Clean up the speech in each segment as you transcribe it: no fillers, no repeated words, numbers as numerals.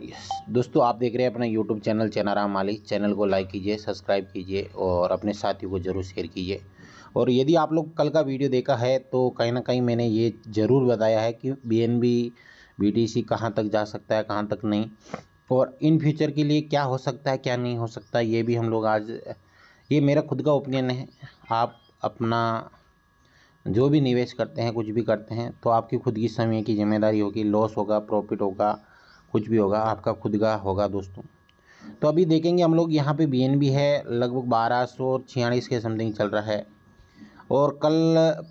दोस्तों आप देख रहे हैं अपना यूट्यूब चैनल चनाराम माली। चैनल को लाइक कीजिए, सब्सक्राइब कीजिए और अपने साथियों को ज़रूर शेयर कीजिए। और यदि आप लोग कल का वीडियो देखा है तो कहीं ना कहीं मैंने ये ज़रूर बताया है कि बीएनबी बीटीसी कहाँ तक जा सकता है, कहाँ तक नहीं, और इन फ्यूचर के लिए क्या हो सकता है, क्या नहीं हो सकता, ये भी हम लोग आज, ये मेरा खुद का ओपिनियन है। आप अपना जो भी निवेश करते हैं, कुछ भी करते हैं, तो आपकी खुद की समय की जिम्मेदारी होगी। लॉस होगा, प्रॉफिट होगा, कुछ भी होगा, आपका खुद का होगा दोस्तों। तो अभी देखेंगे हम लोग, यहाँ पे बीएनबी है लगभग 1246 के समथिंग चल रहा है। और कल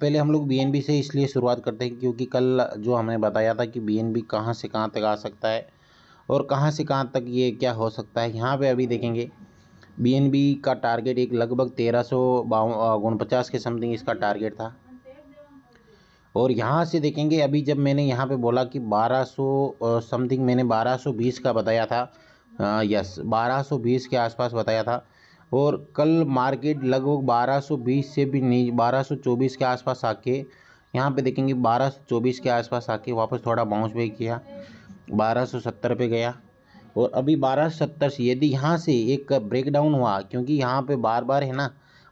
पहले हम लोग बीएनबी से इसलिए शुरुआत करते हैं क्योंकि कल जो हमने बताया था कि बीएनबी कहाँ से कहाँ तक आ सकता है और कहाँ से कहाँ तक ये क्या हो सकता है। यहाँ पे अभी देखेंगे बीएनबी का टारगेट एक लगभग 1349 के समथिंग इसका टारगेट था। और यहाँ से देखेंगे, अभी जब मैंने यहाँ पे बोला कि 1200 समथिंग, मैंने 1220 का बताया था, यस 1220 के आसपास बताया था। और कल मार्केट लगभग 1220 से भी नहीं, 1224 के आसपास आके यहाँ पे देखेंगे 1224 के आसपास आके वापस थोड़ा बाउंस बैक किया, 1270 पे गया। और अभी 1270 से यदि यहाँ से एक ब्रेकडाउन हुआ, क्योंकि यहाँ पे बार बार है ना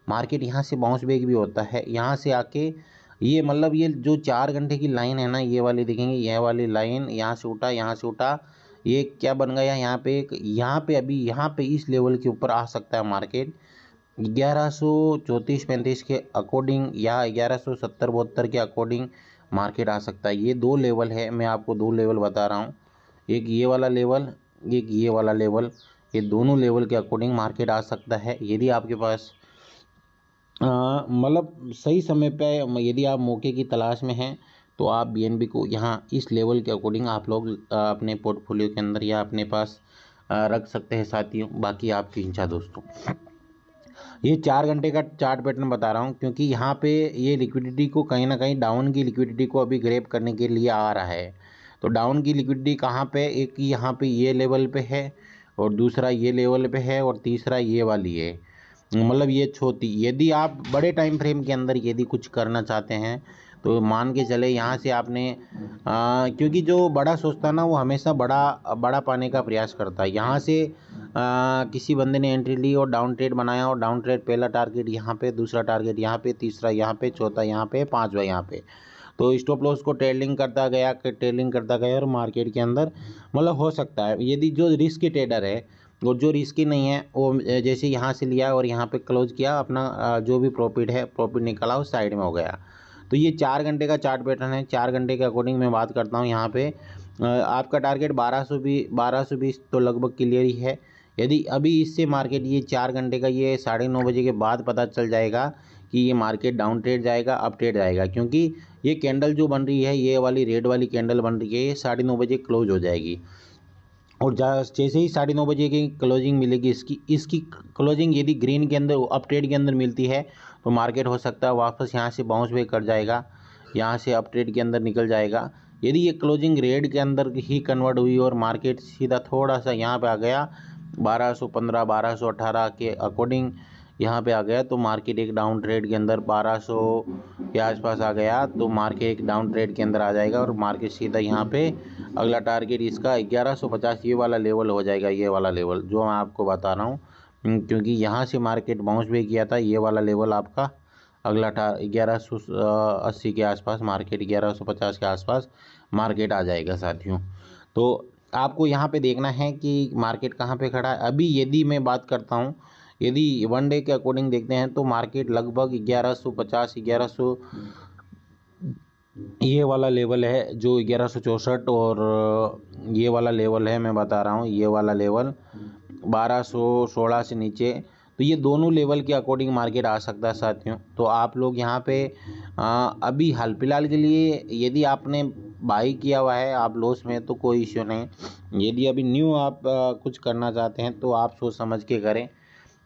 मार्केट यहाँ से बाउंस बैक भी होता है, यहाँ से आके ये मतलब ये जो 4 घंटे की लाइन है ना, ये वाली देखेंगे, यह वाली लाइन यहाँ से उठा, यहाँ से उठा, ये क्या बन गया यहाँ पे एक, यहाँ पे अभी यहाँ पे इस लेवल के ऊपर आ सकता है मार्केट 1134-35 के अकॉर्डिंग या 1170-72 के अकॉर्डिंग मार्केट आ सकता है। ये दो लेवल है, मैं आपको दो लेवल बता रहा हूँ, एक ये वाला लेवल, एक ये वाला लेवल, ये दोनों लेवल के अकॉर्डिंग मार्केट आ सकता है। यदि आपके पास मतलब सही समय पे, यदि आप मौके की तलाश में हैं तो आप बीएनबी को यहाँ इस लेवल के अकॉर्डिंग आप लोग अपने पोर्टफोलियो के अंदर या अपने पास रख सकते हैं साथियों। बाकी आपकी इच्छा दोस्तों। ये 4 घंटे का चार्ट पैटर्न बता रहा हूँ क्योंकि यहाँ पे ये लिक्विडिटी को कहीं ना कहीं, डाउन की लिक्विडिटी को अभी ग्रैब करने के लिए आ रहा है। तो डाउन की लिक्विडिटी कहाँ पे, एक यहाँ पे ये लेवल पे है और दूसरा ये लेवल पे है और तीसरा ये वाली है, मतलब ये छोटी। यदि आप बड़े टाइम फ्रेम के अंदर यदि कुछ करना चाहते हैं तो मान के चले यहाँ से आपने क्योंकि जो बड़ा सोचता है ना वो हमेशा बड़ा बड़ा पाने का प्रयास करता है। यहाँ से किसी बंदे ने एंट्री ली और डाउन ट्रेड बनाया, और डाउन ट्रेड पहला टारगेट यहाँ पे, दूसरा टारगेट यहाँ पे, तीसरा यहाँ पे, चौथा यहाँ पे, पांचवा यहाँ पे, तो स्टॉप लॉस को ट्रेलिंग करता गया, ट्रेलिंग करता गया और मार्केट के अंदर मतलब हो सकता है। यदि जो रिस्क ट्रेडर है और जो रिस्की नहीं है वो जैसे यहाँ से लिया और यहाँ पे क्लोज किया, अपना जो भी प्रॉफिट है प्रॉफिट निकाला, उस साइड में हो गया। तो ये 4 घंटे का चार्ट पैटर्न है। 4 घंटे के अकॉर्डिंग मैं बात करता हूँ। यहाँ पे आपका टारगेट 1220 तो लगभग क्लियर ही है। यदि अभी इससे मार्केट ये 4 घंटे का, ये 9:30 बजे के बाद पता चल जाएगा कि ये मार्केट डाउन ट्रेड जाएगा, अप ट्रेड जाएगा, क्योंकि ये कैंडल जो बन रही है, ये वाली रेड वाली कैंडल बन रही है, ये 9:30 बजे क्लोज हो जाएगी। और जैसे ही 9:30 बजे की क्लोजिंग मिलेगी, इसकी क्लोजिंग यदि ग्रीन के अंदर, अप ट्रेड के अंदर मिलती है तो मार्केट हो सकता है वापस यहाँ से बाउंस बैक कर जाएगा, यहाँ से अप ट्रेड के अंदर निकल जाएगा। यदि ये क्लोजिंग रेड के अंदर ही कन्वर्ट हुई और मार्केट सीधा थोड़ा सा यहाँ पे आ गया 1215 1218 के अकॉर्डिंग यहाँ पे आ गया, तो मार्केट एक डाउन ट्रेड के अंदर 1200 के आसपास आ गया, तो मार्केट एक डाउन ट्रेड के अंदर आ जाएगा और मार्केट सीधा यहाँ पे अगला टारगेट इसका 1150 ये वाला लेवल हो जाएगा। ये वाला लेवल जो मैं आपको बता रहा हूँ, क्योंकि यहाँ से मार्केट बाउंस बैक किया था, ये वाला लेवल आपका अगला 1180 के आसपास, मार्केट 1150 के आसपास मार्केट आ जाएगा साथियों। तो आपको यहाँ पे देखना है कि मार्केट कहाँ पे खड़ा है। अभी यदि मैं बात करता हूँ, यदि वन डे के अकॉर्डिंग देखते हैं तो मार्केट लगभग 1150 1100 ये वाला लेवल है जो 1164, और ये वाला लेवल है मैं बता रहा हूँ, ये वाला लेवल 1216 से नीचे, तो ये दोनों लेवल के अकॉर्डिंग मार्केट आ सकता है साथियों। तो आप लोग यहाँ पे अभी हाल फिलहाल के लिए यदि आपने बाई किया हुआ है, आप लॉस में, तो कोई इश्यू नहीं। यदि अभी न्यू आप कुछ करना चाहते हैं तो आप सोच समझ के करें,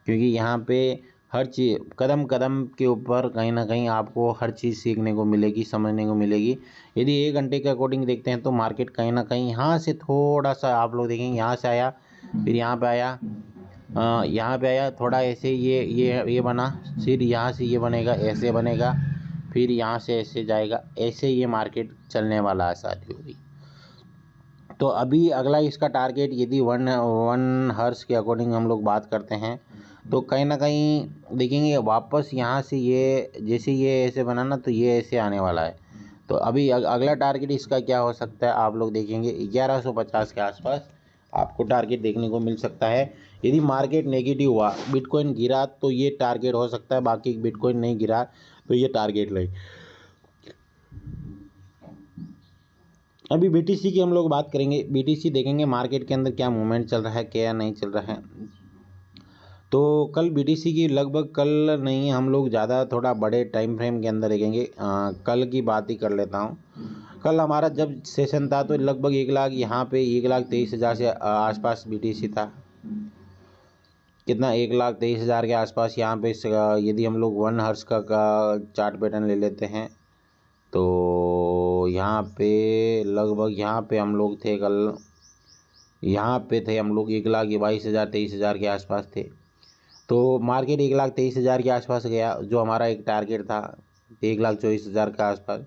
क्योंकि यहाँ पे हर चीज़ कदम कदम के ऊपर कहीं ना कहीं आपको हर चीज़ सीखने को मिलेगी, समझने को मिलेगी। यदि 1 घंटे के अकॉर्डिंग देखते हैं तो मार्केट कहीं ना कहीं यहाँ से थोड़ा सा, आप लोग देखेंगे यहाँ से आया, फिर यहाँ पे आया, यहाँ पे आया, थोड़ा ऐसे ये बना, फिर यहाँ से ये बनेगा, ऐसे बनेगा, फिर यहाँ से ऐसे जाएगा, ऐसे ये मार्केट चलने वाला है साथियों भी। तो अभी अगला इसका टारगेट यदि वन हर्स के अकॉर्डिंग हम लोग बात करते हैं तो कहीं ना कहीं देखेंगे वापस यहाँ से ये जैसे ये ऐसे बना ना तो ये ऐसे आने वाला है। तो अभी अगला टारगेट इसका क्या हो सकता है आप लोग देखेंगे 1150 के आसपास आपको टारगेट देखने को मिल सकता है। यदि मार्केट नेगेटिव हुआ, बिटकॉइन गिरा तो ये टारगेट हो सकता है, बाकी बिटकॉइन नहीं गिरा तो ये टारगेट नहीं। अभी बीटीसी की हम लोग बात करेंगे। बीटीसी देखेंगे मार्केट के अंदर क्या मूवमेंट चल रहा है, क्या नहीं चल रहा है। तो कल बीटीसी की लगभग, कल नहीं हम लोग ज़्यादा थोड़ा बड़े टाइम फ्रेम के अंदर देखेंगे। कल की बात ही कर लेता हूँ। कल हमारा जब सेशन था तो लगभग 1 लाख यहाँ पे 1,23,000 से आसपास बीटीसी था। कितना, 1,23,000 के आसपास यहाँ पे। यदि हम लोग वन हर्स का चार्ट पैटर्न ले लेते हैं तो यहाँ पे लगभग यहाँ पे हम लोग थे कल, यहाँ पे थे हम लोग 1,22,000 23,000 के आसपास थे। तो मार्केट 1,23,000 के आसपास गया, जो हमारा एक टारगेट था 1,24,000 के आसपास।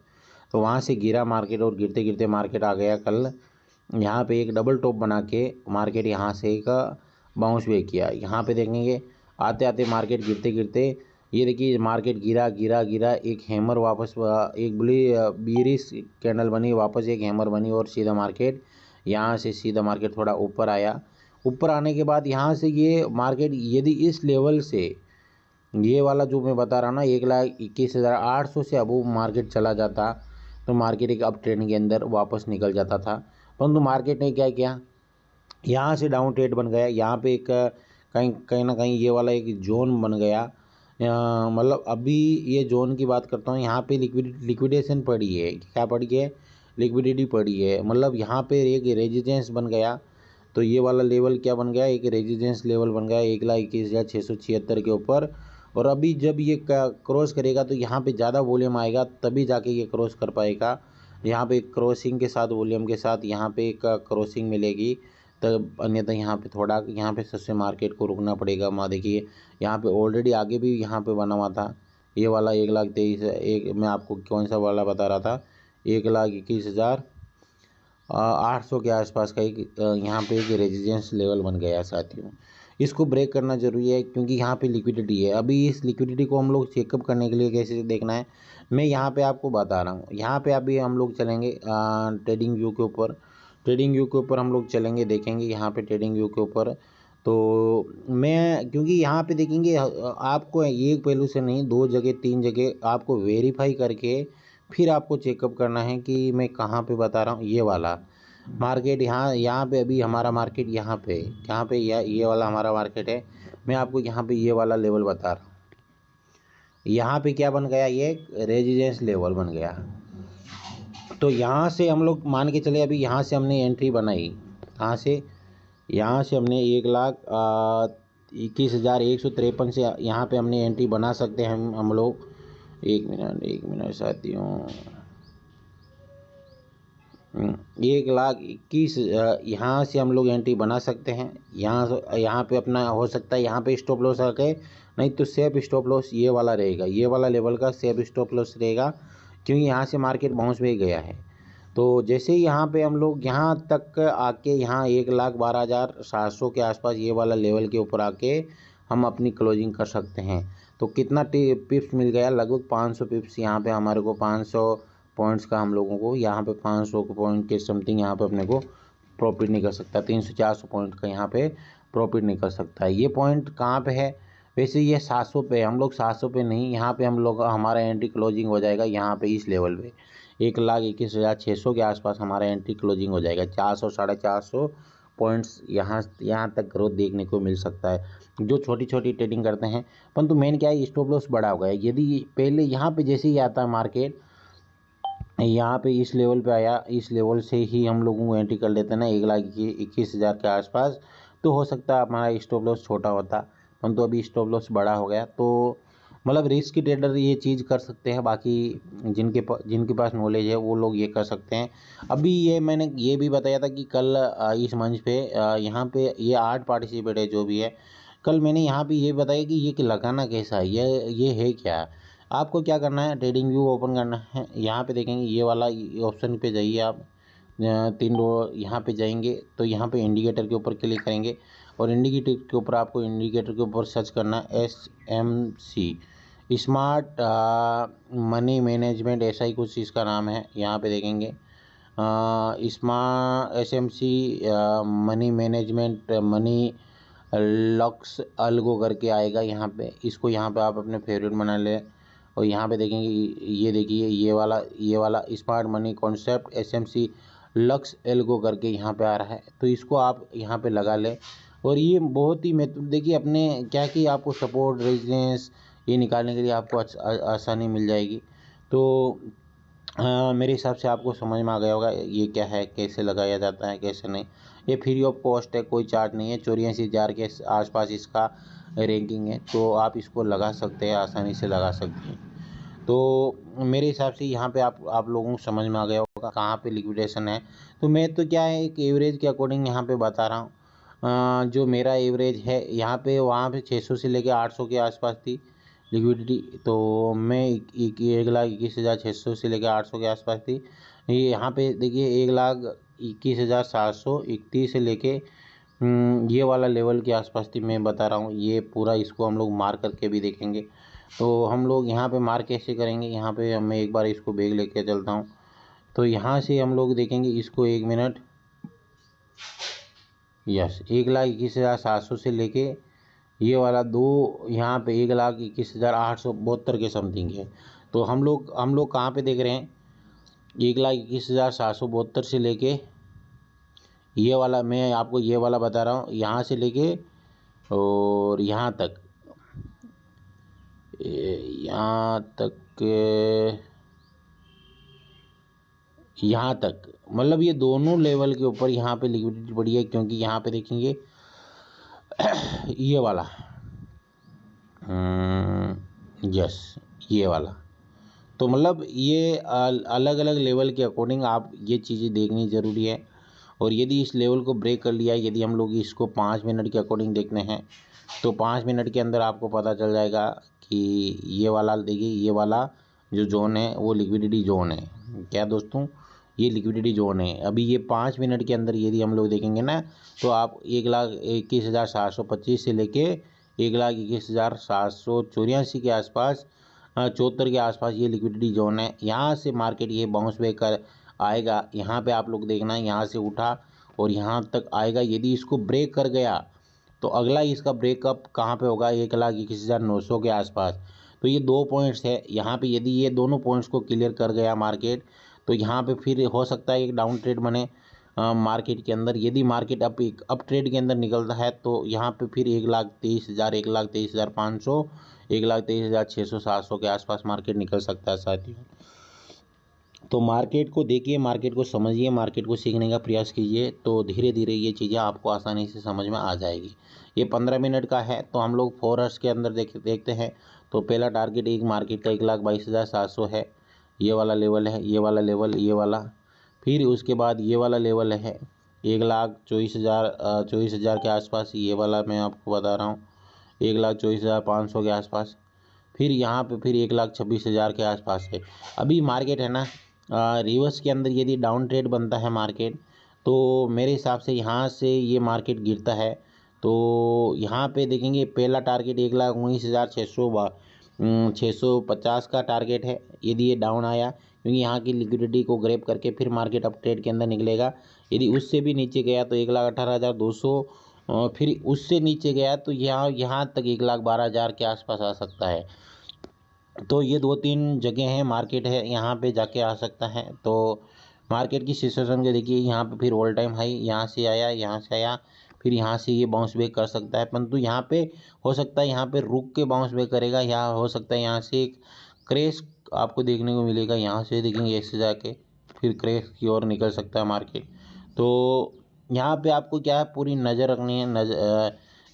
तो वहाँ से गिरा मार्केट और गिरते गिरते मार्केट आ गया कल यहाँ पे एक डबल टॉप बना के मार्केट यहाँ से एक बाउंस बैक किया। यहाँ पे देखेंगे आते आते मार्केट गिरते गिरते ये देखिए मार्केट गिरा गिरा गिरा, एक हैमर वापस, एक बीरिश कैंडल बनी, वापस एक हैमर बनी और सीधा मार्केट यहाँ से सीधा मार्केट थोड़ा ऊपर आया। ऊपर आने के बाद यहाँ से ये मार्केट यदि इस लेवल से ये वाला जो मैं बता रहा हूँ ना 1,21,800 से अब मार्केट चला जाता तो मार्केट एक अप ट्रेंड के अंदर वापस निकल जाता था। परंतु मार्केट ने क्या किया, यहाँ से डाउन ट्रेड बन गया। यहाँ पे एक कहीं कहीं ना कहीं ये वाला एक जोन बन गया। मतलब अभी ये जोन की बात करता हूँ, यहाँ पे लिक्विडेशन पड़ी है। क्या पड़ी है, लिक्विडिटी पड़ी है। मतलब यहाँ पे एक रेजिस्टेंस बन गया। तो ये वाला लेवल क्या बन गया, एक रेजिस्टेंस लेवल बन गया 1,21,676 के ऊपर। और अभी जब ये क्रॉस करेगा तो यहाँ पे ज़्यादा वॉल्यूम आएगा तभी जाके ये क्रॉस कर पाएगा। यहाँ पे क्रॉसिंग के साथ, वॉल्यूम के साथ यहाँ पे एक क्रॉसिंग मिलेगी तब, अन्यथा यहाँ पे थोड़ा यहाँ पे सबसे मार्केट को रुकना पड़ेगा। माँ देखिए यहाँ पे ऑलरेडी आगे भी यहाँ पे बना हुआ था ये वाला 1,23,000, एक मैं आपको कौन सा वाला बता रहा था 1,21,800 के आसपास का एक यहाँ पे एक रेजिस्टेंस लेवल बन गया है साथियों। इसको ब्रेक करना जरूरी है क्योंकि यहाँ पे लिक्विडिटी है। अभी इस लिक्विडिटी को हम लोग चेकअप करने के लिए कैसे देखना है मैं यहाँ पे आपको बता रहा हूँ। यहाँ पे अभी हम लोग चलेंगे ट्रेडिंग व्यू के ऊपर। ट्रेडिंग व्यू के ऊपर हम लोग चलेंगे, देखेंगे यहाँ पे ट्रेडिंग व्यू के ऊपर। तो मैं क्योंकि यहाँ पे देखेंगे आपको एक पहलू से नहीं, 2 जगह 3 जगह आपको वेरीफाई करके फिर आपको चेकअप करना है कि मैं कहाँ पे बता रहा हूँ। ये वाला मार्केट यहाँ पे अभी हमारा मार्केट यहाँ पे ये वाला हमारा मार्केट है। मैं आपको यहाँ पे ये वाला लेवल बता रहा हूँ। यहाँ पे क्या बन गया, ये रेजिस्टेंस लेवल बन गया। तो यहाँ से हम लोग मान के चले, अभी यहाँ से हमने एंट्री बनाई, यहाँ से हमने 1,21,153 से यहाँ पे हमने एंट्री बना सकते हैं हम लोग। एक मिनट साथियों, 1,21,000 यहाँ से हम लोग एंट्री बना सकते हैं। यहाँ पे अपना हो सकता है यहाँ पे स्टॉप लॉस रखे, नहीं तो सेफ स्टॉप लॉस ये वाला रहेगा, ये वाला लेवल का सेफ स्टॉप लॉस रहेगा क्योंकि यहाँ से मार्केट बाउंस भी गया है। तो जैसे ही यहाँ पे हम लोग यहाँ तक आके यहाँ 1,12,700 के आसपास ये वाला लेवल के ऊपर आके हम अपनी क्लोजिंग कर सकते हैं। तो कितना पिप्स मिल गया, लगभग 500 पिप्स यहाँ पे हमारे को, 500 पॉइंट्स का हम लोगों को यहाँ पे 500 पॉइंट के समथिंग यहाँ पे अपने को प्रॉफिट निकल सकता है। 300-400 पॉइंट का यहाँ पे प्रॉफिट निकल सकता है। ये पॉइंट कहाँ पे है, वैसे ये 700 पे, हम लोग 700 पे नहीं, यहाँ पे हम लोग हमारा एंट्री क्लोजिंग हो जाएगा यहाँ पे इस लेवल पे 1,21,600 के आसपास हमारा एंट्री क्लोजिंग हो जाएगा। 400 450 पॉइंट्स यहाँ तक ग्रोथ देखने को मिल सकता है जो छोटी छोटी ट्रेडिंग करते हैं। परंतु मेन क्या है, स्टॉप लॉस बड़ा हो गया। यदि पहले यहाँ पे जैसे ही आता है मार्केट यहाँ पे इस लेवल पे आया, इस लेवल से ही हम लोगों को एंट्री कर लेते हैं ना 1,21,000 के आसपास, तो हो सकता है हमारा स्टॉप लॉस छोटा होता, परंतु अभी स्टॉप लॉस बड़ा हो गया। तो मतलब रिस्क ट्रेडर ये चीज़ कर सकते हैं, बाकी जिनके पास नॉलेज है वो लोग ये कर सकते हैं। अभी ये मैंने ये भी बताया था कि कल इस मंच पे यहाँ पे ये 8 पार्टिसिपेट है जो भी है, कल मैंने यहाँ पे ये बताया कि ये लगाना कैसा है, ये है क्या। आपको क्या करना है, ट्रेडिंग व्यू ओपन करना है, यहाँ पे देखेंगे ये वाला ऑप्शन पे जाइए आप, तीन रो यहाँ पे जाएंगे तो यहाँ पे इंडिकेटर के ऊपर क्लिक करेंगे और इंडिकेटर के ऊपर आपको इंडिकेटर के ऊपर सर्च करना है SMC स्मार्ट मनी मैनेजमेंट, ऐसा ही कुछ इसका नाम है। यहाँ पे देखेंगे smart SMC money management money lux algo करके आएगा यहाँ पे। इसको यहाँ पे आप अपने फेवरेट बना ले और यहाँ पे देखेंगे ये देखिए ये वाला smart money concept SMC lux algo करके यहाँ पे आ रहा है। तो इसको आप यहाँ पे लगा ले और ये बहुत ही देखिए अपने क्या कि आपको सपोर्ट रेजिस्टेंस ये निकालने के लिए आपको आसानी मिल जाएगी। तो मेरे हिसाब से आपको समझ में आ गया होगा ये क्या है, कैसे लगाया जाता है, कैसे नहीं। ये फ्री ऑफ कॉस्ट है, कोई चार्ज नहीं है। 84,000 के आसपास इसका रैंकिंग है, तो आप इसको लगा सकते हैं, आसानी से लगा सकते हैं। तो मेरे हिसाब से यहाँ पे आप लोगों को समझ में आ गया होगा कहाँ पे लिक्विडेशन है। तो मैं तो क्या है एक एवरेज के अकॉर्डिंग यहाँ पे बता रहा हूँ। जो मेरा एवरेज है यहाँ पे वहाँ पे 600 से लेकर 800 के आसपास थी लिक्विडिटी। तो मैं 1,21,600 से लेकर 800 के आसपास थी। ये यहाँ पे देखिए 1,21,731 से लेके ये वाला लेवल के आसपास थी। मैं बता रहा हूँ ये पूरा, इसको हम लोग मार करके भी देखेंगे। तो हम लोग यहाँ पे मार कैसे करेंगे, यहाँ पे मैं एक बार इसको बैग लेके चलता हूँ। तो यहाँ से हम लोग देखेंगे इसको, 1 मिनट, यस 1,21,700 से लेके ये वाला यहाँ पे 1,21,872 के समथिंग है। तो हम लोग कहाँ पे देख रहे हैं, 1,21,772 से लेके ये वाला, मैं आपको ये वाला बता रहा हूँ, यहाँ से लेके और यहाँ तक मतलब ये दोनों लेवल के ऊपर यहाँ पे लिक्विडिटी बढ़ी है। क्योंकि यहाँ पे देखेंगे ये वाला यस ये वाला, तो मतलब ये अलग अलग लेवल के अकॉर्डिंग आप ये चीज़ें देखनी ज़रूरी है। और यदि इस लेवल को ब्रेक कर लिया, यदि हम लोग इसको 5 मिनट के अकॉर्डिंग देखते हैं तो 5 मिनट के अंदर आपको पता चल जाएगा कि ये वाला, देखिए ये वाला जो जोन है वो लिक्विडिटी जोन है। क्या दोस्तों, ये लिक्विडिटी जोन है। अभी ये 5 मिनट के अंदर यदि हम लोग देखेंगे ना तो आप 1,21,725 से लेके 1,21,784 के आसपास 74 के आसपास ये लिक्विडिटी जोन है। यहाँ से मार्केट ये बाउंस बैक कर आएगा। यहाँ पे आप लोग देखना, यहाँ से उठा और यहाँ तक आएगा। यदि इसको ब्रेक कर गया तो अगला इसका ब्रेकअप कहाँ पे होगा, 1,21,900 के आसपास। तो ये 2 पॉइंट्स है यहाँ पे। यदि ये दोनों पॉइंट्स को क्लियर कर गया मार्केट तो यहाँ पे फिर हो सकता है एक डाउन ट्रेड बने मार्केट के अंदर। यदि मार्केट अप ट्रेड के अंदर निकलता है तो यहाँ पे फिर 1,23,000, 1,23,500, 1,23,600, 700 के आसपास मार्केट निकल सकता है साथियों। तो मार्केट को देखिए, मार्केट को समझिए, मार्केट को सीखने का प्रयास कीजिए, तो धीरे धीरे ये चीज़ें आपको आसानी से समझ में आ जाएगी। ये 15 मिनट का है, तो हम लोग 4 आवर्स के अंदर देखते हैं। तो पहला टारगेट एक मार्केट का 1,22,700 है, ये वाला लेवल है, ये वाला लेवल, ये वाला। फिर उसके बाद ये वाला लेवल है 1,24,000 के आसपास, ये वाला मैं आपको बता रहा हूँ 1,24,500 के आसपास। फिर यहाँ पे फिर 1,26,000 के आसपास है। अभी मार्केट है ना रिवर्स के अंदर, यदि डाउन ट्रेड बनता है मार्केट तो मेरे हिसाब से यहाँ से ये मार्केट गिरता है। तो यहाँ पे देखेंगे पहला टारगेट 1,19,650 का टारगेट है। यदि ये डाउन आया, क्योंकि यहाँ की लिक्विडिटी को ग्रैब करके फिर मार्केट अप ट्रेड के अंदर निकलेगा। यदि उससे भी नीचे गया तो 1,18,200, फिर उससे नीचे गया तो यहाँ तक 1,12,000 के आसपास आ सकता है। तो ये 2-3 जगह हैं, मार्केट है, यहाँ पे जाके आ सकता है। तो मार्केट की सिचुएशन के देखिए, यहाँ पे फिर ऑल टाइम हाई यहाँ से आया, फिर यहाँ से ये बाउंस बैक कर सकता है। परंतु यहाँ पे हो सकता है यहाँ पे रुक के बाउंस बैक करेगा, या हो सकता है यहाँ से एक क्रैश आपको देखने को मिलेगा। यहाँ से देखेंगे ऐसे जाके फिर क्रैश की ओर निकल सकता है मार्केट। तो यहाँ पे आपको क्या है, पूरी नज़र रखनी है,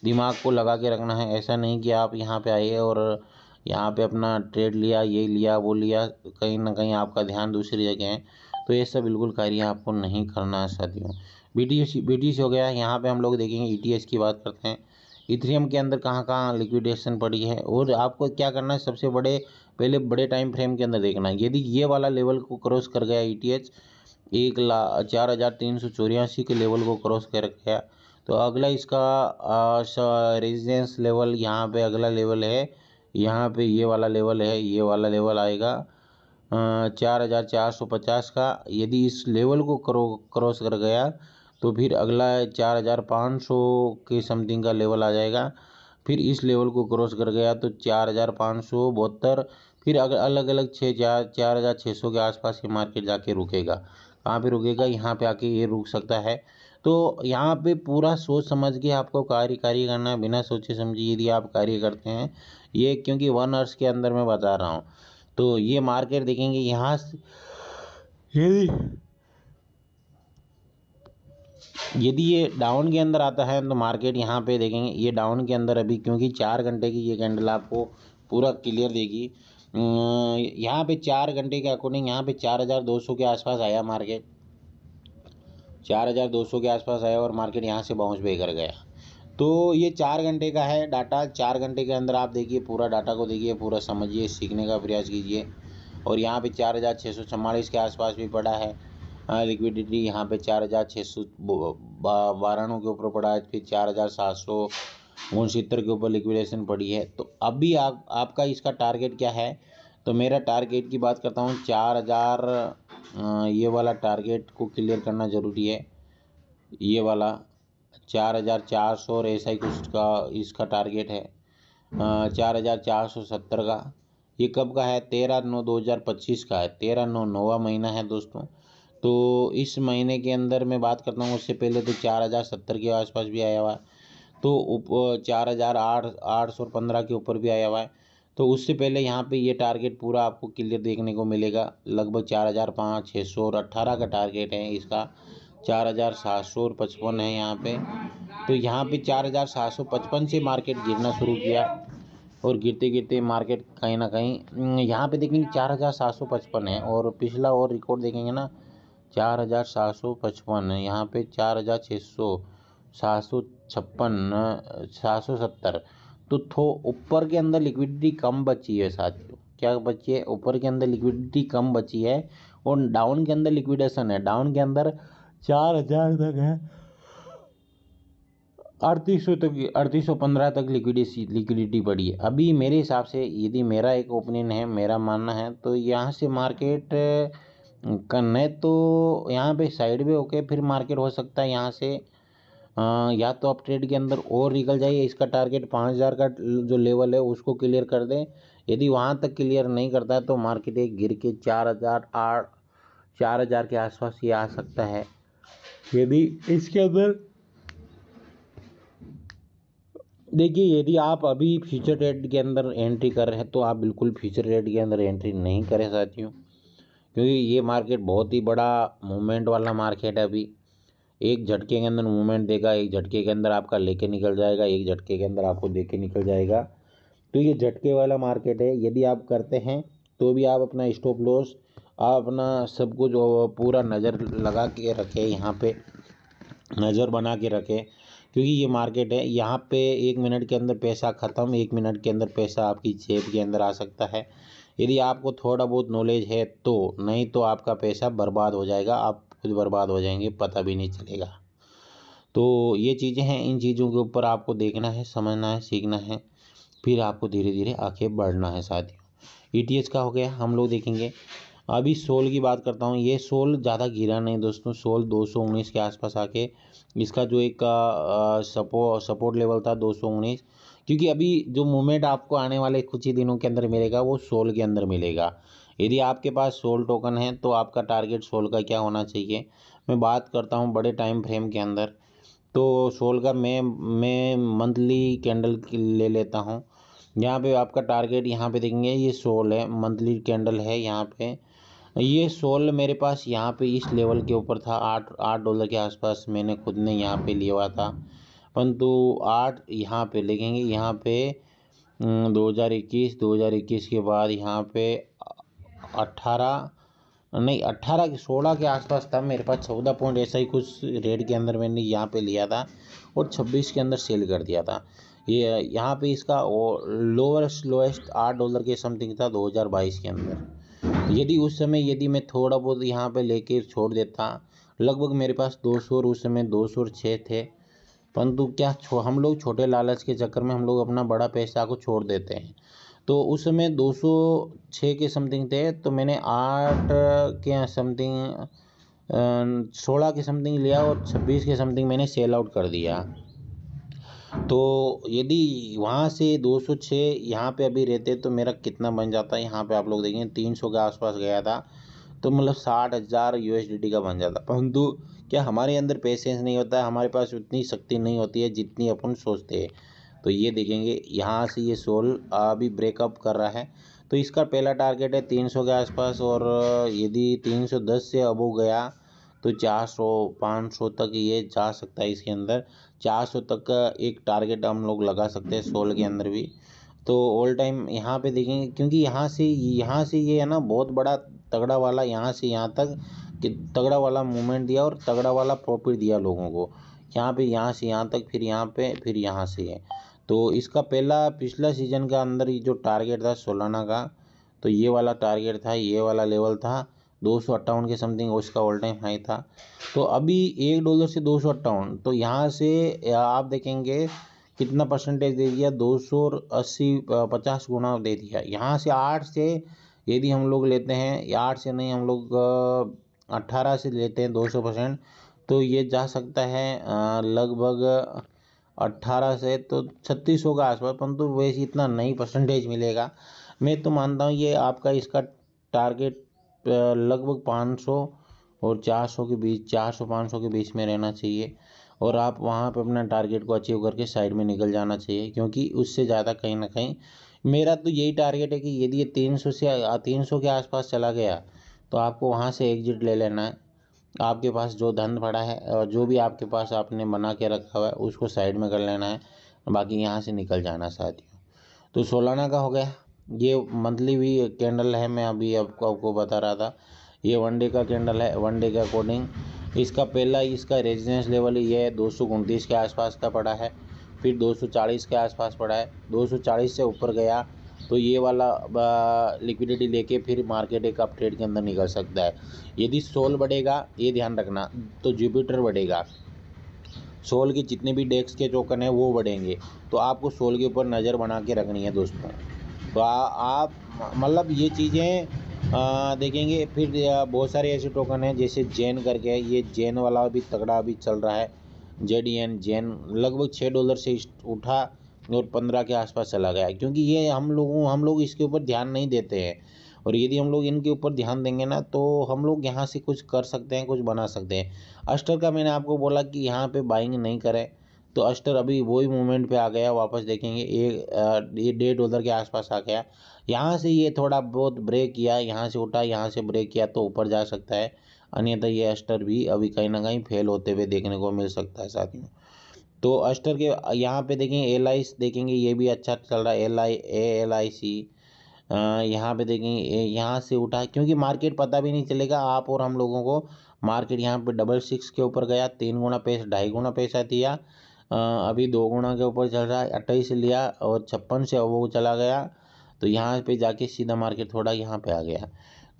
दिमाग को लगा के रखना है। ऐसा नहीं कि आप यहाँ पे आए और यहाँ पे अपना ट्रेड लिया, ये लिया, वो लिया, कहीं ना कहीं आपका ध्यान दूसरी जगह है। तो ऐसा बिल्कुल कार्य आपको नहीं करना है साथियों। BTC हो गया। यहाँ पे हम लोग देखेंगे ETH की बात करते हैं। इथेरियम के अंदर कहाँ कहाँ लिक्विडेशन पड़ी है, और आपको क्या करना है, पहले बड़े टाइम फ्रेम के अंदर देखना है। यदि ये वाला लेवल को क्रॉस कर गया ETH 4,384 के लेवल को क्रॉस कर गया। तो अगला इसका रेजिडेंस लेवल, यहाँ पे अगला लेवल है, यहाँ पे ये वाला लेवल है, ये वाला लेवल आएगा 4,450 का। यदि इस लेवल को क्रॉस कर गया तो फिर अगला 4,500 के समथिंग का लेवल आ जाएगा। फिर इस लेवल को क्रॉस कर गया तो 4,572, फिर अगर अलग अलग 4,600 के आसपास ये मार्केट जाके रुकेगा। कहाँ पे रुकेगा? यहाँ पे आके ये रुक सकता है। तो यहाँ पे पूरा सोच समझ के आपको कार्य करना है, बिना सोचे समझे यदि आप कार्य करते हैं, ये क्योंकि 1 आवर्स के अंदर मैं बता रहा हूँ। तो ये मार्केट देखेंगे यहाँ से, यदि ये डाउन के अंदर आता है तो मार्केट यहाँ पे देखेंगे ये डाउन के अंदर अभी, क्योंकि 4 घंटे की ये कैंडल आपको पूरा क्लियर देगी। यहाँ पे 4 घंटे के अकॉर्डिंग यहाँ पे 4,200 के आसपास आया मार्केट, 4,200 के आसपास आया और मार्केट यहाँ से बाउंस बैक कर गया। तो ये 4 घंटे का है डाटा। 4 घंटे के अंदर आप देखिए, पूरा डाटा को देखिए, पूरा समझिए, सीखने का प्रयास कीजिए। और यहाँ पे 4,644 के आसपास भी पड़ा है लिक्विडिटी। यहाँ पे 4,692 के ऊपर पड़ा है, फिर 4,769 के ऊपर लिक्विडेशन पड़ी है। तो अभी आपका इसका टारगेट क्या है? तो मेरा टारगेट की बात करता हूँ, 4,000 ये वाला टारगेट को क्लियर करना ज़रूरी है। ये वाला 4,400 और ऐसा ही कुछ का इसका टारगेट है। 4,470 का। ये कब का है? 13/9/2025 का है। 13/9 9वां महीना है दोस्तों। तो इस महीने के अंदर मैं बात करता हूँ, उससे पहले तो 4,070 के आसपास भी आया हुआ है, तो 4,815 के ऊपर भी आया हुआ है। तो उससे पहले यहाँ पे ये टारगेट पूरा आपको क्लियर देखने को मिलेगा। लगभग 4,500-600 और 18 का टारगेट है इसका। 4,755 है यहाँ पे। तो यहाँ पे 4,755 से मार्केट गिरना शुरू किया और गिरते गिरते मार्केट कहीं ना कहीं यहाँ पे देखेंगे 4,755 है, और पिछला और रिकॉर्ड देखेंगे ना 4,755 है, यहाँ पे 4,600, 756, 770। तो ऊपर के अंदर लिक्विडिटी कम बची है साथियों। क्या बची है? ऊपर के अंदर लिक्विडिटी कम बची है और डाउन के अंदर लिक्विडेशन है। डाउन के अंदर 4,000 तक है, 3,800 तक, 3,815 तक लिक्विडिटी पड़ी है अभी। मेरे हिसाब से, यदि मेरा एक ओपिनियन है, मेरा मानना है, तो यहाँ से मार्केट करना है तो यहाँ पे साइड में होके फिर मार्केट हो सकता है यहाँ से या तो आप ट्रेड के अंदर और निकल जाइए। इसका टारगेट 5,000 का जो लेवल है उसको क्लियर कर दें। यदि वहाँ तक क्लियर नहीं करता है तो मार्केट एक गिर के 4,000 के आसपास ये आ सकता है। यदि इसके अंदर देखिए, यदि आप अभी फ्यूचर ट्रेड के अंदर एंट्री कर रहे हैं तो आप बिल्कुल फ्यूचर ट्रेड के अंदर एंट्री नहीं करें साथियों, क्योंकि ये मार्केट बहुत ही बड़ा मूवमेंट वाला मार्केट है। अभी एक झटके के अंदर मूवमेंट देगा, एक झटके के अंदर आपका लेके निकल जाएगा, एक झटके के अंदर आपको देके निकल जाएगा। तो ये झटके वाला मार्केट है। यदि आप करते हैं तो भी आप अपना स्टॉप लॉस, आप अपना सब कुछ पूरा नज़र लगा के रखें, यहाँ पे नज़र बना के रखें, क्योंकि ये मार्केट है। यहाँ पे 1 मिनट के अंदर पैसा ख़त्म, 1 मिनट के अंदर पैसा आपकी जेब के अंदर आ सकता है। यदि आपको थोड़ा बहुत नॉलेज है तो, नहीं तो आपका पैसा बर्बाद हो जाएगा, आप खुद बर्बाद हो जाएंगे, पता भी नहीं चलेगा। तो ये चीज़ें हैं, इन चीज़ों के ऊपर आपको देखना है, समझना है, सीखना है, फिर आपको धीरे धीरे आगे बढ़ना है साथियों। ETH का हो गया, हम लोग देखेंगे। अभी सोल की बात करता हूँ। ये सोल ज़्यादा गिरा नहीं दोस्तों, सोल 219 के आसपास आके इसका जो एक सपोर्ट लेवल था 219, क्योंकि अभी जो मूवमेंट आपको आने वाले कुछ ही दिनों के अंदर मिलेगा वो सोल के अंदर मिलेगा। यदि आपके पास सोल टोकन है तो आपका टारगेट सोल का क्या होना चाहिए, मैं बात करता हूँ बड़े टाइम फ्रेम के अंदर। तो सोल का मैं मंथली कैंडल ले लेता हूँ। यहाँ पे आपका टारगेट, यहाँ पे देखेंगे ये सोल है, मंथली कैंडल है। यहाँ पे ये सोल मेरे पास यहाँ पे इस लेवल के ऊपर था, $8 के आसपास मैंने खुद ने यहाँ पे लिया हुआ था, परंतु 8 यहाँ पे देखेंगे, यहाँ पे 2021 के बाद यहाँ पे 16 के आसपास था मेरे पास, 14 पॉइंट ऐसा ही कुछ रेट के अंदर मैंने यहाँ पे लिया था और 26 के अंदर सेल कर दिया था। ये यहाँ पे इसका लोएस्ट $8 के समथिंग था 2022 के अंदर। यदि उस समय यदि मैं थोड़ा बहुत यहाँ पे लेके छोड़ देता, लगभग मेरे पास 200 और उस समय 206 थे, परंतु क्या हम लोग छोटे लालच के चक्कर में हम लोग अपना बड़ा पैसा को छोड़ देते हैं। तो उस समय 206 के समथिंग थे, तो मैंने 8 के समथिंग 16 के समथिंग लिया और 26 के समथिंग मैंने सेल आउट कर दिया। तो यदि वहाँ से 206 यहाँ पे अभी रहते तो मेरा कितना बन जाता है, यहाँ पे आप लोग देखेंगे 300 के आसपास गया था, तो मतलब 60,000 USDT का बन जाता। परंतु क्या हमारे अंदर पेशेंस नहीं होता है, हमारे पास उतनी शक्ति नहीं होती है जितनी अपन सोचते हैं। तो ये देखेंगे यहाँ से ये सोल अभी ब्रेकअप कर रहा है, तो इसका पहला टारगेट है 300 के आसपास, और यदि 310 से अबव गया तो 400 500 तक ये जा सकता है। इसके अंदर 400 तक का एक टारगेट हम लोग लगा सकते हैं सोल के अंदर भी। तो ऑल टाइम यहाँ पे देखेंगे, क्योंकि यहाँ से ये है ना बहुत बड़ा तगड़ा वाला यहाँ से यहाँ तक कि तगड़ा वाला मूवमेंट दिया और तगड़ा वाला प्रॉफिट दिया लोगों को। यहाँ से यहाँ तक, फिर यहाँ पे, फिर यहाँ से है। तो इसका पहला पिछला सीजन का अंदर ये जो टारगेट था सोलाना का, तो ये वाला टारगेट था, ये वाला लेवल था 258 के समथिंग, उसका ऑल टाइम हाई था। तो अभी $1 से 258, तो यहाँ से आप देखेंगे कितना परसेंटेज दे दिया, 280 50 गुना दे दिया। यहाँ से 8 से यदि हम लोग लेते हैं, या 8 से नहीं, हम लोग 18 से लेते हैं 200%, तो ये जा सकता है लगभग 18 से तो 3600 के आसपास, परंतु वैसे इतना नहीं परसेंटेज मिलेगा। मैं तो मानता हूँ ये आपका इसका टारगेट लगभग 500 और 400 के बीच, 400-500 के बीच में रहना चाहिए, और आप वहाँ पे अपना टारगेट को अचीव करके साइड में निकल जाना चाहिए, क्योंकि उससे ज़्यादा कहीं ना कहीं मेरा तो यही टारगेट है कि यदि ये 300 के आसपास चला गया तो आपको वहाँ से एग्जिट ले लेना है। आपके पास जो धन पड़ा है और जो भी आपके पास आपने बना के रखा हुआ है उसको साइड में कर लेना है, बाकी यहाँ से निकल जाना साथियों। तो सोलाना का हो गया, ये मंथली भी कैंडल है, मैं अभी आपको बता रहा था। ये 1 डे का कैंडल है, 1 डे के अकॉर्डिंग इसका पहला इसका रेजिस्टेंस लेवल ये 229 के आसपास का पड़ा है, फिर 240 के आसपास पड़ा है। 240 से ऊपर गया तो ये वाला लिक्विडिटी लेके फिर मार्केट एक अप ट्रेड के अंदर निकल सकता है। यदि सोल बढ़ेगा, ये ध्यान रखना, तो जुपिटर बढ़ेगा, सोल के जितने भी डेक्स के टोकन है वो बढ़ेंगे, तो आपको सोल के ऊपर नज़र बना के रखनी है दोस्तों। तो आप मतलब ये चीज़ें देखेंगे। फिर बहुत सारे ऐसे टोकन हैं जैसे जेन करके, ये जेन वाला भी तगड़ा अभी चल रहा है। जेडीएन जेन लगभग $6 से उठा और 15 के आसपास चला गया, क्योंकि ये हम लोग इसके ऊपर ध्यान नहीं देते हैं, और यदि हम लोग इनके ऊपर ध्यान देंगे ना तो हम लोग यहाँ से कुछ कर सकते हैं, कुछ बना सकते हैं। अस्टर का मैंने आपको बोला कि यहाँ पे बाइंग नहीं करें, तो अस्टर अभी वही मूवमेंट पे आ गया, वापस देखेंगे ये $1.5 के आसपास आ गया। यहाँ से ये थोड़ा बहुत ब्रेक किया, यहाँ से उठा, यहाँ से ब्रेक किया तो ऊपर जा सकता है, अन्यथा ये अस्टर भी अभी कहीं ना कहीं फेल होते हुए देखने को मिल सकता है साथियों। तो अस्टर के यहाँ पे देखेंगे एलआईसी, देखेंगे ये भी अच्छा चल रहा है, एलआईसी यहाँ पे देखेंगे यहाँ से उठा, क्योंकि मार्केट पता भी नहीं चलेगा आप और हम लोगों को। मार्केट यहाँ पे 66 के ऊपर गया, 3 गुना पैसा, 2.5 गुना पैसा दिया, अभी 2 गुना के ऊपर चल रहा है, 28 लिया और 56 से वो चला गया, तो यहाँ पे जाके सीधा मार्केट थोड़ा यहाँ पे आ गया।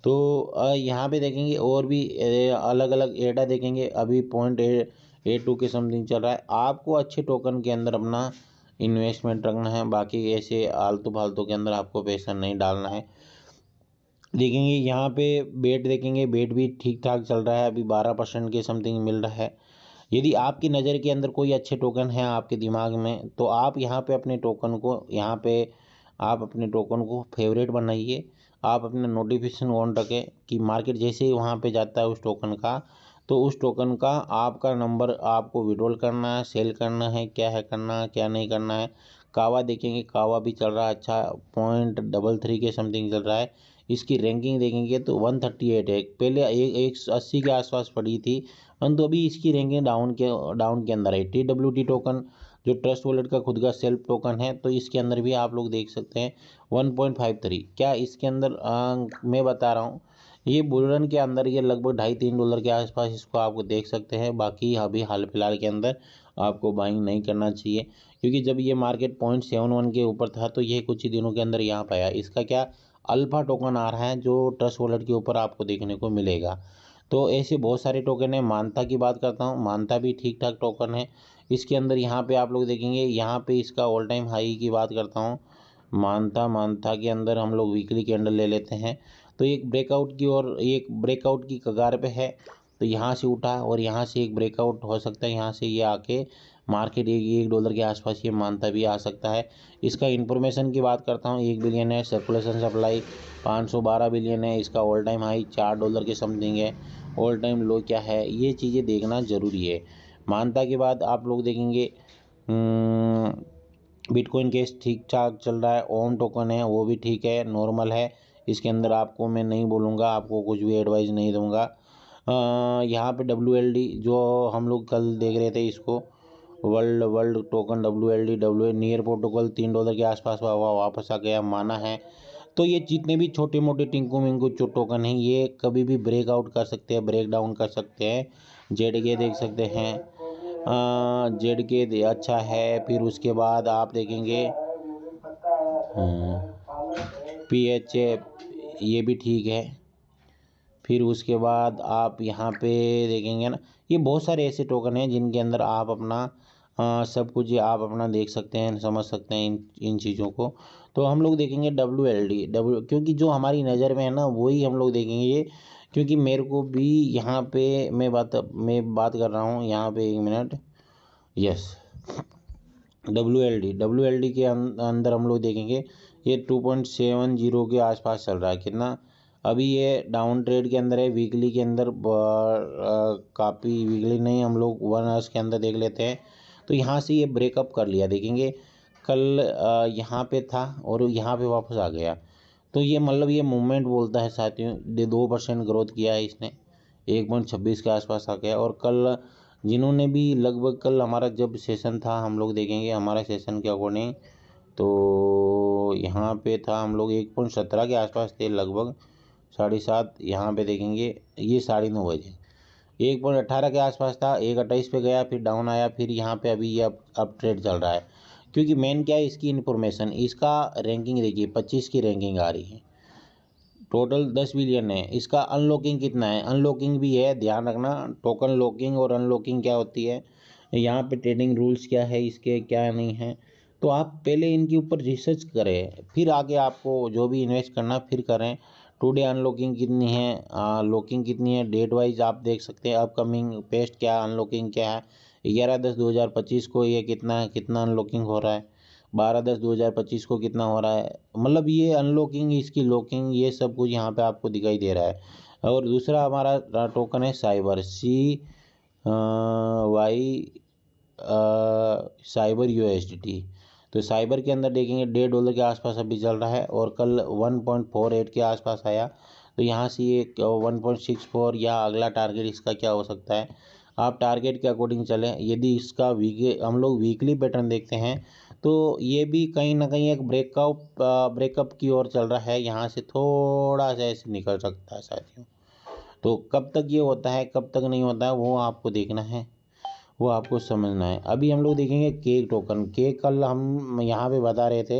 तो यहाँ पे देखेंगे और भी अलग अलग एडा देखेंगे, अभी .82 के समथिंग चल रहा है। आपको अच्छे टोकन के अंदर अपना इन्वेस्टमेंट रखना है, बाकी ऐसे आलतू फालतू के अंदर आपको पैसा नहीं डालना है। देखेंगे यहाँ पे बेट, देखेंगे बेट भी ठीक ठाक चल रहा है, अभी 12% के समथिंग मिल रहा है। यदि आपकी नज़र के अंदर कोई अच्छे टोकन है आपके दिमाग में, तो आप यहाँ पे अपने टोकन को फेवरेट बनाइए, आप अपने नोटिफिकेशन ऑन रखें कि मार्केट जैसे ही वहाँ पे जाता है उस टोकन का, तो उस टोकन का आपका नंबर आपको विड्रॉल करना है, सेल करना है, क्या है करना, क्या नहीं करना है। कावा देखेंगे, कावा भी चल रहा है अच्छा, .33 के समथिंग चल रहा है। इसकी रैंकिंग देखेंगे तो 138 है, पहले 180 के आसपास पड़ी थी, परंतु अभी इसकी रैंकिंग डाउन के अंदर है। TWT टोकन जो ट्रस्ट वॉलेट का खुद का सेल्फ टोकन है, तो इसके अंदर भी आप लोग देख सकते हैं 1.53। क्या इसके अंदर मैं बता रहा हूँ, ये बुल रन के अंदर ये लगभग $2.5-3 के आसपास इसको आपको देख सकते हैं। बाकी अभी हाल फिलहाल के अंदर आपको बाइंग नहीं करना चाहिए, क्योंकि जब ये मार्केट 0.71 के ऊपर था तो ये कुछ ही दिनों के अंदर यहाँ पे आया। इसका क्या अल्फा टोकन आ रहा है जो ट्रस्ट वॉलेट के ऊपर आपको देखने को मिलेगा। तो ऐसे बहुत सारे टोकन है। मानता की बात करता हूँ, मानता भी ठीक ठाक टोकन है। इसके अंदर यहाँ पे आप लोग देखेंगे, यहाँ पे इसका ऑल टाइम हाई की बात करता हूँ। मानता के अंदर हम लोग वीकली कैंडल ले लेते हैं, तो एक ब्रेकआउट की कगार पे है। तो यहाँ से उठा और यहाँ से एक ब्रेकआउट हो सकता है, यहाँ से ये आके मार्केट $1 के आसपास ये मानता भी आ सकता है। इसका इन्फॉर्मेशन की बात करता हूँ, 1 बिलियन है, सर्कुलेशन सप्लाई 512 बिलियन है, इसका ऑल टाइम हाई $4 के समथिंग है, ऑल टाइम लो क्या है, ये चीज़ें देखना ज़रूरी है। मानता के बाद आप लोग देखेंगे बिटकॉइन केस ठीक ठाक चल रहा है। ओम टोकन है वो भी ठीक है, नॉर्मल है। इसके अंदर आपको मैं नहीं बोलूँगा, आपको कुछ भी एडवाइस नहीं दूंगा। यहाँ पे WLD जो हम लोग कल देख रहे थे, इसको world token WLD near protocol $3 के आसपास वापस आ गया, माना है। तो ये जितने भी छोटे मोटे टिंकू मिंकू जो टोकन हैं, ये कभी भी ब्रेकआउट कर सकते हैं, ब्रेक डाउन कर सकते हैं। ZK देख सकते हैं, ZK अच्छा है। फिर उसके बाद आप देखेंगे PHA, ये भी ठीक है। फिर उसके बाद आप यहाँ पे देखेंगे ना, ये बहुत सारे ऐसे टोकन हैं जिनके अंदर आप अपना सब कुछ आप अपना देख सकते हैं, समझ सकते हैं इन चीज़ों को। तो हम लोग देखेंगे WLD क्योंकि जो हमारी नज़र में है ना, वही हम लोग देखेंगे ये। क्योंकि मेरे को भी यहाँ पे मैं बात कर रहा हूँ यहाँ पे, 1 मिनट। यस, WLD के अंदर हम लोग देखेंगे ये 2.70 के आसपास चल रहा है। कितना अभी ये डाउन ट्रेड के अंदर है। वीकली के अंदर काफ़ी, वीकली नहीं, हम लोग 1 आवर्स के अंदर देख लेते हैं। तो यहाँ से ये ब्रेकअप कर लिया, देखेंगे कल यहाँ पे था और यहाँ पे वापस आ गया। तो ये मतलब ये मूवमेंट बोलता है साथियों, 2% ग्रोथ किया है इसने, 1.26 के आसपास आ गया। और कल जिन्होंने भी लगभग, कल हमारा जब सेशन था, हम लोग देखेंगे हमारा सेशन के अकॉर्डिंग, तो यहाँ पे था हम लोग 1.17 के आसपास थे, लगभग 7:30। यहाँ पे देखेंगे ये 9:30 बजे 1.18 के आसपास था, 1.28 पे गया, फिर डाउन आया, फिर यहाँ पे अभी ये अप ट्रेड चल रहा है। क्योंकि मेन क्या है इसकी इन्फॉर्मेशन, इसका रैंकिंग देखिए 25 की रैंकिंग आ रही है, टोटल 10 बिलियन है। इसका अनलॉकिंग कितना है, अनलॉकिंग भी है, ध्यान रखना। टोकन लॉकिंग और अनलॉकिंग क्या होती है, यहाँ पे ट्रेडिंग रूल्स क्या है इसके, क्या नहीं है। तो आप पहले इनके ऊपर रिसर्च करें, फिर आगे आपको जो भी इन्वेस्ट करना फिर करें। टुडे अनलॉकिंग कितनी है, लॉकिंग कितनी है, डेट वाइज आप देख सकते हैं। अपकमिंग पेस्ट क्या, अनलॉकिंग क्या है, 11/10/2025 को ये कितना अनलॉकिंग हो रहा है, 12/10/2025 को कितना हो रहा है। मतलब ये अनलॉकिंग, इसकी लॉकिंग, ये सब कुछ यहाँ पे आपको दिखाई दे रहा है। और दूसरा हमारा टोकन है साइबर, साइबर USDT। तो साइबर के अंदर देखेंगे $1.5 के आसपास अभी चल रहा है, और कल 1.48 के आसपास आया। तो यहाँ से ये 1.64 या अगला टारगेट इसका क्या हो सकता है, आप टारगेट के अकॉर्डिंग चलें। यदि इसका हम लोग वीकली पैटर्न देखते हैं, तो ये भी कहीं ना कहीं एक ब्रेकअप की ओर चल रहा है। यहाँ से थोड़ा सा ऐसे निकल सकता है साथियों। तो कब तक ये होता है, कब तक नहीं होता है, वो आपको देखना है, वो आपको समझना है। अभी हम लोग देखेंगे केक टोकन। केक कल हम यहाँ पे बता रहे थे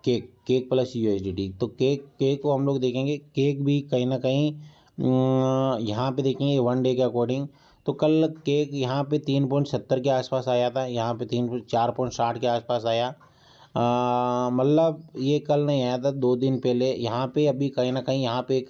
केक प्लस USDT। तो केक को हम लोग देखेंगे, केक भी कहीं ना कहीं यहाँ पे देखेंगे 1 डे के अकॉर्डिंग। तो कल केक यहाँ पे 3.70 के आसपास आया था, यहाँ पे 4.60 के आसपास आया। मतलब ये कल नहीं आया था, 2 दिन पहले। यहाँ पे अभी कहीं ना कहीं यहाँ पे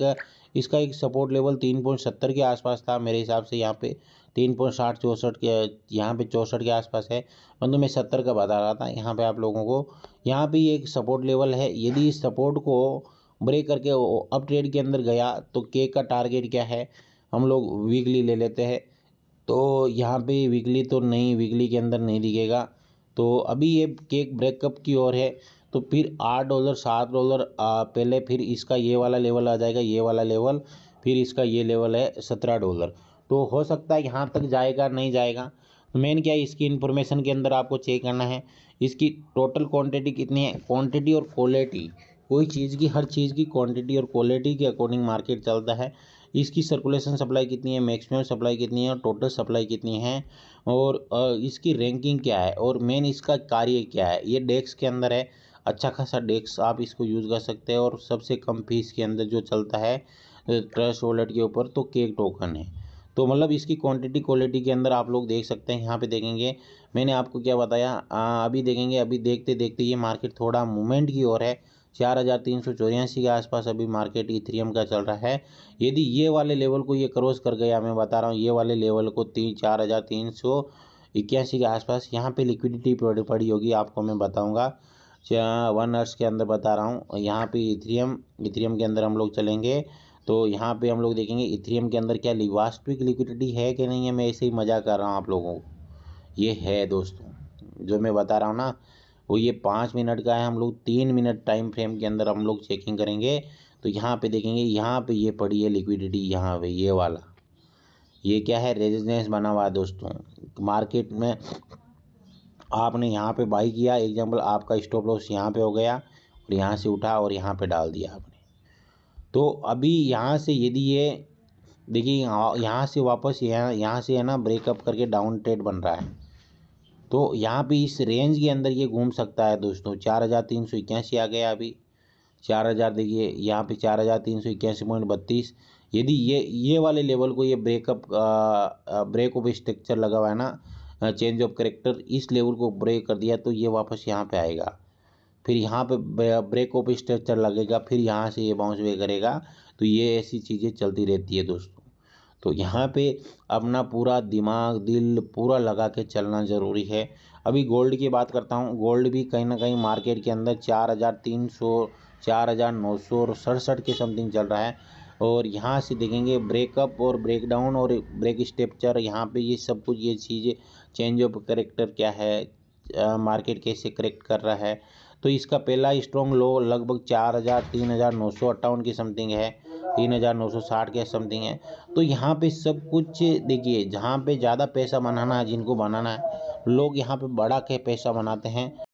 इसका एक सपोर्ट लेवल 3.70 के आसपास था मेरे हिसाब से। यहाँ पे 3.60 64 के, यहाँ पे 64 के आसपास है, परंतु मैं 70 का बता रहा था यहाँ पे आप लोगों को। यहाँ पे ये एक सपोर्ट लेवल है, यदि इस सपोर्ट को ब्रेक करके अप ट्रेड के अंदर गया, तो केक का टारगेट क्या है, हम लोग वीकली ले लेते हैं। तो यहाँ पे वीकली तो नहीं, वीकली के अंदर नहीं दिखेगा। तो अभी ये केक ब्रेकअप की ओर है। तो फिर $8 $7 पहले, फिर इसका ये वाला लेवल आ जाएगा, ये वाला लेवल, फिर इसका ये लेवल है $17। तो हो सकता है यहाँ तक जाएगा, नहीं जाएगा। तो मेन क्या है, इसकी इन्फॉर्मेशन के अंदर आपको चेक करना है, इसकी टोटल क्वांटिटी कितनी है। क्वांटिटी और क्वालिटी, कोई चीज़ की, हर चीज़ की क्वांटिटी और क्वालिटी के अकॉर्डिंग मार्केट चलता है। इसकी सर्कुलेशन सप्लाई कितनी है, मैक्सिमम सप्लाई कितनी है और टोटल सप्लाई कितनी है, और इसकी रैंकिंग क्या है, और मेन इसका कार्य क्या है। ये डेक्स के अंदर है, अच्छा खासा डेक्स आप इसको यूज़ कर सकते हैं। और सबसे कम फीस के अंदर जो चलता है ट्रस्ट वॉलेट के ऊपर तो केक टोकन है। तो मतलब इसकी क्वांटिटी क्वालिटी के अंदर आप लोग देख सकते हैं। यहाँ पे देखेंगे मैंने आपको क्या बताया, अभी देखेंगे, अभी देखते देखते ये मार्केट थोड़ा मूवमेंट की ओर है। 4384 के आसपास अभी मार्केट इथेरियम का चल रहा है। यदि ये वाले लेवल को ये क्रॉस कर गया, मैं बता रहा हूँ ये वाले लेवल को 4381 के आसपास यहाँ पे लिक्विडिटी पड़ी होगी, आपको मैं बताऊँगा 1 आवर्स के अंदर बता रहा हूँ। यहाँ पे इथेरियम के अंदर हम लोग चलेंगे तो यहाँ पे हम लोग देखेंगे इथेरियम के अंदर क्या वास्तविक लिक्विडिटी है कि नहीं है। मैं ऐसे ही मजा कर रहा हूँ आप लोगों को, ये है दोस्तों जो मैं बता रहा हूँ ना, वो ये 5 मिनट का है। हम लोग 3 मिनट टाइम फ्रेम के अंदर हम लोग चेकिंग करेंगे। तो यहाँ पे देखेंगे, यहाँ पे ये पड़ी है लिक्विडिटी, यहाँ पे ये वाला, ये क्या है, रेजिस्टेंस बना हुआ है दोस्तों। मार्केट में आपने यहाँ पे बाई किया, एग्जाम्पल आपका स्टॉप लॉस यहाँ पे हो गया और यहाँ से उठा और यहाँ पे डाल दिया आपने। तो अभी यहाँ से यदि ये देखिए यहाँ से वापस यहाँ से है ना ब्रेकअप करके डाउन ट्रेड बन रहा है, तो यहाँ पे इस रेंज के अंदर ये घूम सकता है दोस्तों। 4381 आ गया अभी, 4000 देखिए यहाँ पे 4381.32। यदि ये वाले लेवल को ये ब्रेक ऑफ स्ट्रक्चर लगा हुआ है ना, चेंज ऑफ करेक्टर, इस लेवल को ब्रेक कर दिया तो ये वापस यहाँ पे आएगा। फिर यहाँ पे ब्रेक ऑफ स्ट्रक्चर लगेगा, फिर यहाँ से ये बाउंस बैक करेगा। तो ये ऐसी चीज़ें चलती रहती है दोस्तों। तो यहाँ पे अपना पूरा दिमाग दिल पूरा लगा के चलना ज़रूरी है। अभी गोल्ड की बात करता हूँ, गोल्ड भी कहीं ना कहीं मार्केट के अंदर 4300 4967 के समथिंग चल रहा है। और यहाँ से देखेंगे ब्रेकअप और ब्रेक डाउन और ब्रेक स्ट्रक्चर, यहाँ पे ये सब कुछ ये चीज़ें चेंज ऑफ करेक्टर क्या है, मार्केट कैसे करेक्ट कर रहा है। तो इसका पहला स्ट्रॉन्ग लो लगभग 3958 की समथिंग है, 3960 के समथिंग है। तो यहाँ पे सब कुछ देखिए, जहाँ पे ज़्यादा पैसा बनाना है, जिनको बनाना है, लोग यहाँ पे बड़ा के पैसा बनाते हैं।